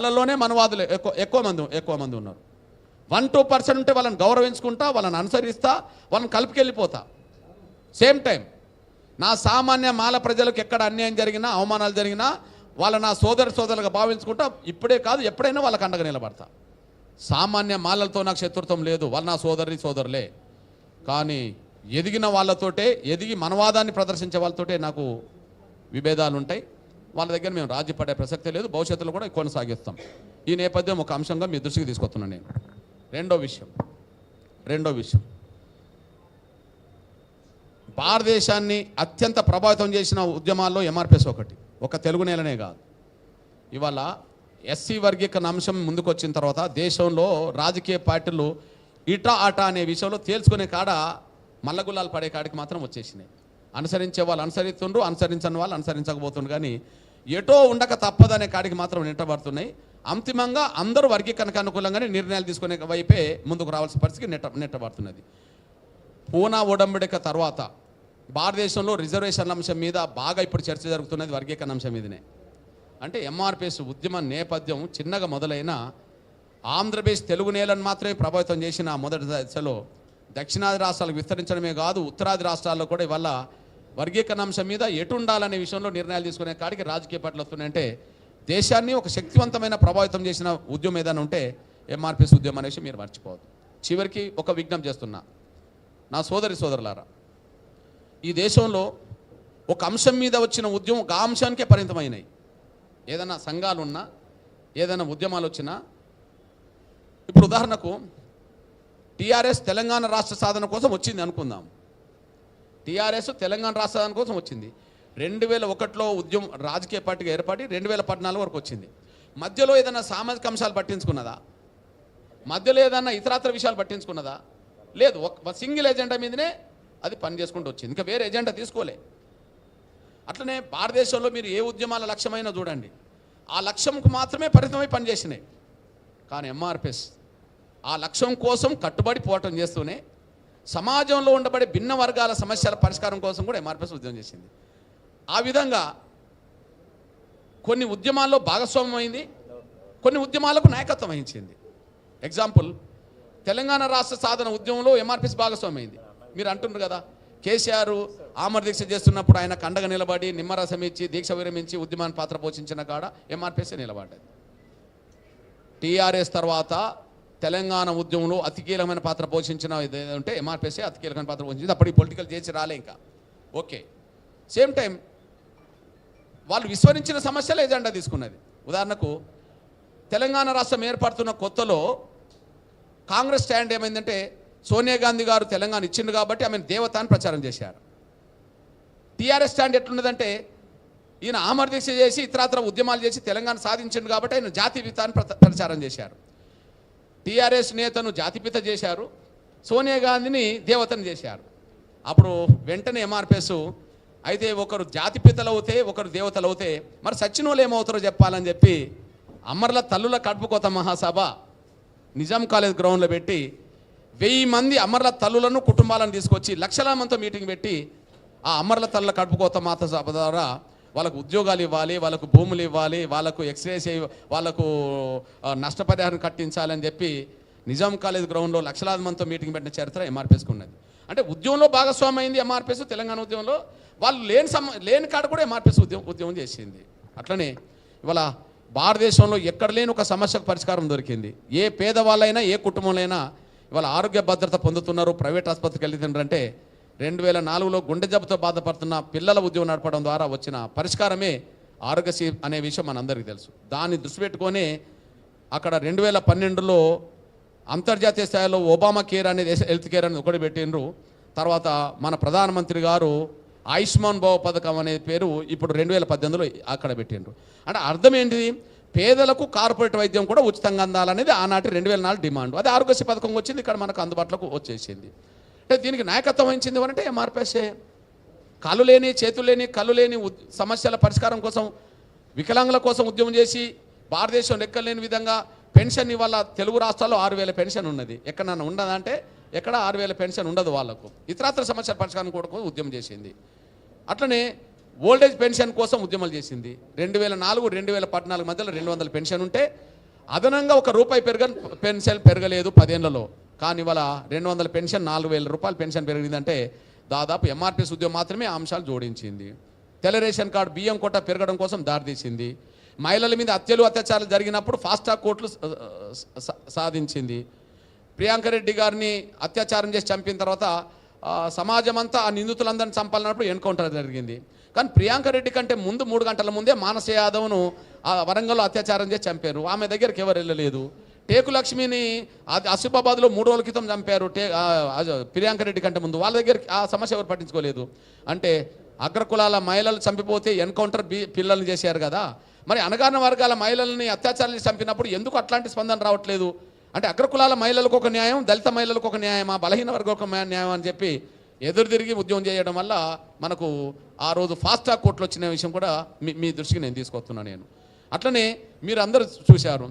వాళ్ళలోనే మనవాదులు ఎక్కువ మంది ఉన్నారు. 1-2% ఉంటే వాళ్ళని గౌరవించుకుంటా, వాళ్ళని అనుసరిస్తా, వాళ్ళని కలిపికెళ్ళిపోతా. సేమ్ టైం నా సామాన్య మాల ప్రజలకు ఎక్కడ అన్యాయం జరిగినా, అవమానాలు జరిగినా వాళ్ళ నా సోదరులుగా భావించుకుంటా. ఇప్పుడే కాదు, ఎప్పుడైనా వాళ్ళకి అండగా నిలబడతా. సామాన్య మాలలతో నాకు శత్రుత్వం లేదు, వాళ్ళ నా సోదరులే. కానీ ఎదిగిన వాళ్ళతోటే, ఎదిగి మనవాదాన్ని ప్రదర్శించే వాళ్ళతోటే నాకు విభేదాలు ఉంటాయి. వాళ్ళ దగ్గర మేము రాజీ పడే ప్రసక్తే లేదు, భవిష్యత్తులో కూడా కొనసాగిస్తాం. ఈ నేపథ్యం ఒక అంశంగా మీ దృష్టికి తీసుకొస్తున్నాను నేను. రెండో విషయం భారతదేశాన్ని అత్యంత ప్రభావితం చేసిన ఉద్యమాల్లో ఎంఆర్పిఎస్ ఒక తెలుగు నేలనే కాదు. ఇవాళ ఎస్సీ వర్గీకరణ అంశం ముందుకు వచ్చిన తర్వాత దేశంలో రాజకీయ పార్టీలు ఇటా అటా అనే విషయంలో తేల్చుకునే కాడ మల్లగుల్లాలు పడే కాడికి మాత్రం వచ్చేసినాయి. అనుసరించే వాళ్ళు అనుసరిస్తుండ్రు, అనుసరించని వాళ్ళు అనుసరించకపోతుండ్రు. కానీ ఎటో ఉండక తప్పదనే కాడికి మాత్రం నెట్టబడుతున్నాయి. అంతిమంగా అందరూ వర్గీకరణకు అనుకూలంగానే నిర్ణయాలు తీసుకునే వైపే ముందుకు రావాల్సిన పరిస్థితి నెట్టబడుతున్నది. పూనా ఒడంబడిక తర్వాత భారతదేశంలో రిజర్వేషన్ల అంశం మీద బాగా ఇప్పుడు చర్చ జరుగుతున్నది వర్గీకరణ అంశం మీదనే. అంటే ఎంఆర్పిఎస్ ఉద్యమ నేపథ్యం చిన్నగా మొదలైన ఆంధ్రప్రదేశ్ తెలుగు నేలను మాత్రమే ప్రభావితం చేసిన మొదటి దశలో దక్షిణాది రాష్ట్రాలకు విస్తరించడమే కాదు, ఉత్తరాది రాష్ట్రాల్లో కూడా ఇవాళ వర్గీకరణ అంశం మీద ఎటు ఉండాలనే విషయంలో నిర్ణయాలు తీసుకునే కాడికి రాజకీయ పార్టీలు వస్తున్నాయంటే దేశాన్ని ఒక శక్తివంతమైన ప్రభావితం చేసిన ఉద్యమం ఏదైనా ఉంటే ఎంఆర్పిఎస్ ఉద్యమం అనే విషయం మీరు మర్చిపోవద్దు. చివరికి ఒక విజ్ఞప్తి చేస్తున్నా, నా సోదరులారా, ఈ దేశంలో ఒక అంశం మీద వచ్చిన ఉద్యమం ఆ అంశానికే పరిమితమైనవి. ఏదైనా సంఘాలు ఉన్నా, ఏదైనా ఉద్యమాలు వచ్చినా, ఇప్పుడు ఉదాహరణకు టీఆర్ఎస్ తెలంగాణ రాష్ట్ర సాధన కోసం వచ్చింది అనుకుందాం. టీఆర్ఎస్ తెలంగాణ రాష్ట్ర సాధన కోసం వచ్చింది. 2001లో ఉద్యమం రాజకీయ పార్టీగా ఏర్పడి 2014 వరకు వచ్చింది. మధ్యలో ఏదైనా సామాజిక అంశాలు పట్టించుకున్నదా? మధ్యలో ఏదైనా ఇతరాతర విషయాలు పట్టించుకున్నదా? లేదు. ఒక సింగిల్ ఎజెండా మీదనే అది పనిచేసుకుంటూ వచ్చింది, ఇంకా వేరే ఎజెండా తీసుకోలే. అట్లనే భారతదేశంలో మీరు ఏ ఉద్యమాల లక్ష్యమైనా చూడండి, ఆ లక్ష్యంకు మాత్రమే పరిమితమై పనిచేసినాయి. కానీ ఎంఆర్పిఎస్ ఆ లక్ష్యం కోసం కట్టుబడి పోరాటం చేస్తూనే సమాజంలో ఉండబడే భిన్న వర్గాల సమస్యల పరిష్కారం కోసం కూడా ఎంఆర్పిఎస్ ఉద్యమం చేసింది. ఆ విధంగా కొన్ని ఉద్యమాల్లో భాగస్వామ్యం అయింది, కొన్ని ఉద్యమాలకు నాయకత్వం వహించింది. ఎగ్జాంపుల్, తెలంగాణ రాష్ట్ర సాధన ఉద్యమంలో ఎంఆర్పిఎస్ భాగస్వామ్యం అయింది. మీరు అంటున్నారు కదా, కేసీఆర్ ఆమర దీక్ష చేస్తున్నప్పుడు ఆయన కండగా నిలబడి నిమ్మరసం ఇచ్చి దీక్ష విరమించి ఉద్యమాన్ని పాత్ర పోషించిన కాడ ఎంఆర్పిఎస్ నిలబడ్డది. టీఆర్ఎస్ తర్వాత తెలంగాణ ఉద్యమంలో అతి కీలకమైన పాత్ర పోషించిన అంటే ఎంఆర్పిఎస్ అతి కీలకమైన పాత్ర పోషించింది. అప్పుడు ఈ పొలిటికల్ చేసి రాలే ఇంకా. ఓకే, సేమ్ టైం వాళ్ళు విస్మరించిన సమస్యలు ఎజెండా తీసుకున్నది. ఉదాహరణకు తెలంగాణ రాష్ట్రం ఏర్పడుతున్న కొత్తలో కాంగ్రెస్ స్టాండ్ ఏమైందంటే సోనియా గాంధీ గారు తెలంగాణ ఇచ్చిండు కాబట్టి ఆమెను దేవత అని ప్రచారం చేశారు. టీఆర్ఎస్ స్టాండ్ ఎట్లున్నదంటే ఈయన ఆమర దీక్ష చేసి ఇతరాతర ఉద్యమాలు చేసి తెలంగాణ సాధించిండు కాబట్టి ఆయన జాతిపిత అని ప్రచారం చేశారు. టీఆర్ఎస్ నేతను జాతిపిత చేశారు, సోనియా గాంధీని దేవతను చేశారు. అప్పుడు వెంటనే ఎంఆర్పిఎస్ అయితే ఒకరు జాతిపితలు అవుతే ఒకరు దేవతలు అవుతే మరి సచ్చినోళ్ళు ఏమవుతారో చెప్పాలని చెప్పి అమరుల తల్లుల కడుపుకోత మహాసభ నిజాం కాలేజ్ గ్రౌండ్లో పెట్టి 1000 మంది అమరుల తల్లులను కుటుంబాలను తీసుకొచ్చి లక్షల మందితో మీటింగ్ పెట్టి ఆ అమరుల తల్లుల కడుపుకోత మాత సభ ద్వారా వాళ్ళకు ఉద్యోగాలు ఇవ్వాలి, వాళ్ళకు భూములు ఇవ్వాలి, వాళ్ళకు ఎక్స్రేస్, వాళ్ళకు నష్టపరిహారం కట్టించాలని చెప్పి నిజాం కాలేజ్ గ్రౌండ్లో లక్షలాది మందితో మీటింగ్ పెట్టిన చరిత్ర ఎంఆర్పిఎస్కి ఉన్నది. అంటే ఉద్యమంలో భాగస్వామ్యం అయింది ఎంఆర్పిఎస్. తెలంగాణ ఉద్యమంలో వాళ్ళు లేని కాడ కూడా ఎంఆర్పిఎస్ ఉద్యమం చేసింది. అట్లనే ఇవాళ భారతదేశంలో ఎక్కడ లేని ఒక సమస్యకు పరిష్కారం దొరికింది. ఏ పేదవాళ్ళైనా ఏ కుటుంబంలో ఇవాళ ఆరోగ్య భద్రత పొందుతున్నారు, ప్రైవేట్ ఆసుపత్రికి వెళ్తుంటారంటే 2004లో గుండె జబ్బుతో బాధపడుతున్న పిల్లల ఉద్యమం నడపడం ద్వారా వచ్చిన పరిష్కారమే ఆరోగ్యశ్రీ అనే విషయం మనందరికీ తెలుసు. దాన్ని దృష్టి పెట్టుకొని అక్కడ 2012లో అంతర్జాతీయ స్థాయిలో ఒబామా కేర్ అనేది హెల్త్ కేర్ అనేది ఒకటి పెట్టిండ్రు. తర్వాత మన ప్రధానమంత్రి గారు ఆయుష్మాన్ భవ పథకం అనే పేరు ఇప్పుడు 2018లో అక్కడ పెట్టిండ్రు. అంటే అర్థం ఏంటిది? పేదలకు కార్పొరేట్ వైద్యం కూడా ఉచితంగా అందాలనేది ఆనాటి 2004 డిమాండ్. అది ఆరోగ్యశ్రీ పథకం వచ్చింది, ఇక్కడ మనకు అందుబాటులోకి వచ్చేసింది. అంటే దీనికి నాయకత్వం వహించింది అంటే ఎంఆర్పిఎస్ఏ. కాళ్ళు లేని చేతులు లేని కళ్ళు లేని సమస్యల పరిష్కారం కోసం వికలాంగుల కోసం ఉద్యమం చేసి భారతదేశం లెక్కలేని విధంగా పెన్షన్ ఇవాళ తెలుగు రాష్ట్రాల్లో 6000 పెన్షన్ ఉన్నది. ఎక్కడన్నా ఉండదంటే ఎక్కడ 6000 పెన్షన్ ఉండదు వాళ్ళకు. ఇతరాతర సమస్యల పరిష్కారం కూడా ఉద్యమం చేసింది. అట్లనే ఓల్డేజ్ పెన్షన్ కోసం ఉద్యమాలు చేసింది. 2004, 2014 మధ్యలో 200 పెన్షన్ ఉంటే అదనంగా ₹1 పెన్షన్ పెరగలేదు 10 ఏళ్లలో. కానీ ఇవాళ 200 పెన్షన్, ₹4,000 పెన్షన్ పెరిగిందంటే దాదాపు ఎంఆర్పీఎస్ ఉద్యమం మాత్రమే ఆ అంశాలు జోడించింది. తెల్ల రేషన్ కార్డు బియ్యం కోట పెరగడం కోసం దారితీసింది. మహిళల మీద అత్యాచారాలు జరిగినప్పుడు ఫాస్ట్ ట్రాక్ కోర్టులు సాధించింది. ప్రియాంక రెడ్డి గారిని అత్యాచారం చేసి చంపిన తర్వాత సమాజం అంతా ఆ నిందితులందరినీ చంపాలన్నప్పుడు ఎన్కౌంటర్ జరిగింది. కానీ ప్రియాంక రెడ్డి కంటే ముందు 3 గంటల ముందే మానస యాదవ్ను వరంగల్లో అత్యాచారం చేసి చంపారు. ఆమె దగ్గరికి ఎవరు వెళ్ళలేదు. టేకు లక్ష్మిని ఆసిఫాబాద్లో 3 రోజుల క్రితం చంపారు. ప్రియాంక రెడ్డి కంటే ముందు వాళ్ళ దగ్గరికి ఆ సమస్య ఎవరు పట్టించుకోలేదు. అంటే అగ్రకులాల మహిళలు చంపిపోతే ఎన్కౌంటర్ పిల్లల్ని చేశారు కదా, మరి అణగారిన వర్గాల మహిళల్ని అత్యాచారాలు చంపినప్పుడు ఎందుకు అట్లాంటి స్పందన రావట్లేదు? అంటే అగ్రకులాల మహిళలకు ఒక న్యాయం, దళిత మహిళలకు ఒక న్యాయమా, బలహీన వర్గం ఒక న్యాయం అని చెప్పి ఎదురు తిరిగి ఉద్యమం చేయడం వల్ల మనకు ఆ రోజు ఫాస్ట్ ట్రాక్ కోర్టులు వచ్చిన విషయం కూడా మీ దృష్టికి నేను తీసుకొస్తున్నాను. అట్లనే మీరు అందరూ చూశారు.